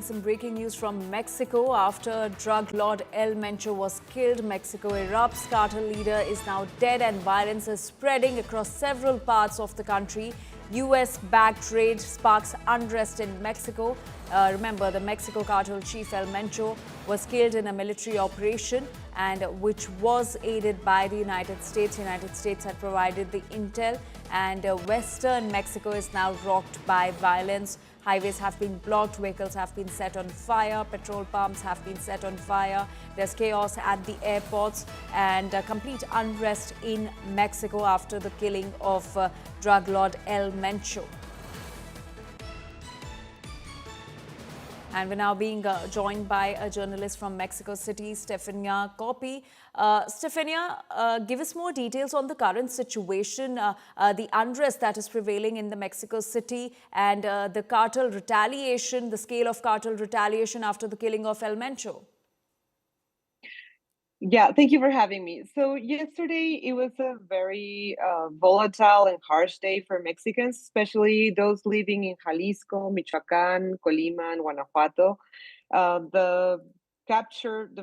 getting some breaking news from Mexico. After drug lord El Mencho was killed, Mexico erupts. Cartel leader is now dead and violence is spreading across several parts of the country. US-backed raid sparks unrest in Mexico. Remember, the Mexico cartel chief El Mencho was killed in a military operation and which was aided by the United States. United States had provided the intel, and western Mexico is now rocked by violence. Highways have been blocked, vehicles have been set on fire, petrol pumps have been set on fire. There's chaos at the airports and complete unrest in Mexico after the killing of drug lord El Mencho. And we're now being joined by a journalist from Mexico City, Stefania Coppi. Stefania, give us more details on the current situation, the unrest that is prevailing in the Mexico City, and the cartel retaliation, the scale of cartel retaliation after the killing of El Mencho. Yeah, thank you for having me. So yesterday, it was a very volatile and harsh day for Mexicans, especially those living in Jalisco, Michoacán, Colima, and Guanajuato. The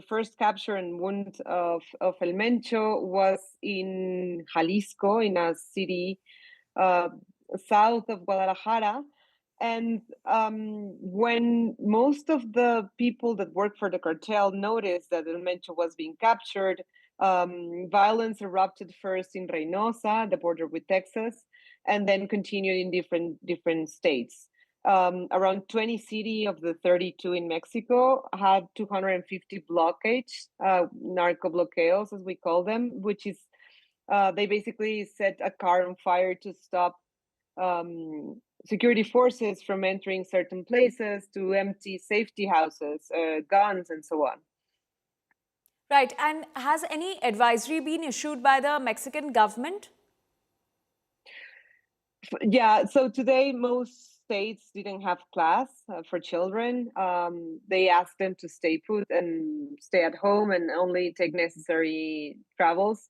first capture and wound of El Mencho was in Jalisco, in a city south of Guadalajara. And when most of the people that work for the cartel noticed that El Mencho was being captured, violence erupted first in Reynosa, the border with Texas, and then continued in different states. Around 20 cities of the 32 in Mexico had 250 blockades, narco-bloqueos, as we call them, which is they basically set a car on fire to stop security forces from entering certain places, to empty safety houses, guns, and so on. Right. And has any advisory been issued by the Mexican government? Yeah, so today most states didn't have class for children. They asked them to stay put and stay at home and only take necessary travels.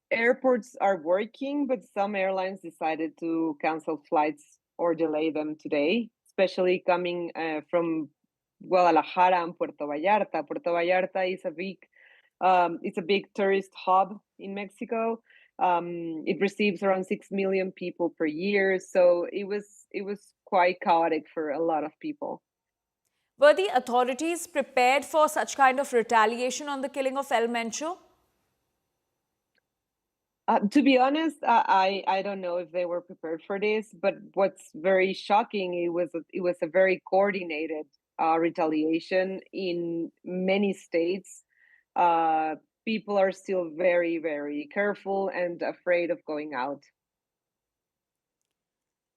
Airports are working, but some airlines decided to cancel flights or delay them today, especially coming from Guadalajara and Puerto Vallarta. Puerto Vallarta is it's a big tourist hub in Mexico. It receives around 6 million people per year, so it was quite chaotic for a lot of people. Were the authorities prepared for such kind of retaliation on the killing of El Mencho? To be honest, I don't know if they were prepared for this, but what's very shocking, it was a very coordinated retaliation in many states. People are still very, very careful and afraid of going out.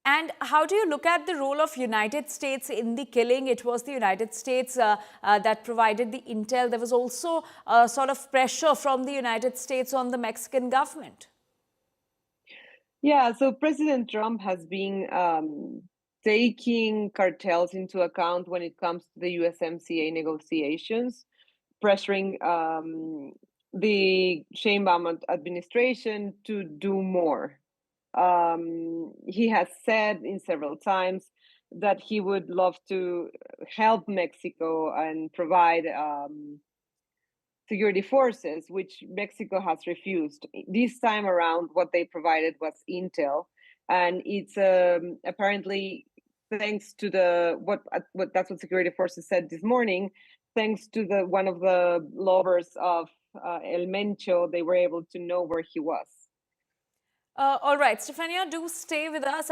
And how do you look at the role of United States in the killing? It was the United States that provided the intel. There was also a sort of pressure from the United States on the Mexican government. Yeah, so President Trump has been taking cartels into account when it comes to the USMCA negotiations, pressuring the Sheinbaum administration to do more. He has said in several times that he would love to help Mexico and provide security forces, which Mexico has refused. This time around, what they provided was intel, and it's apparently thanks to what that's what security forces said this morning. Thanks to one of the lovers of El Mencho, they were able to know where he was. All right, Stefania, do stay with us.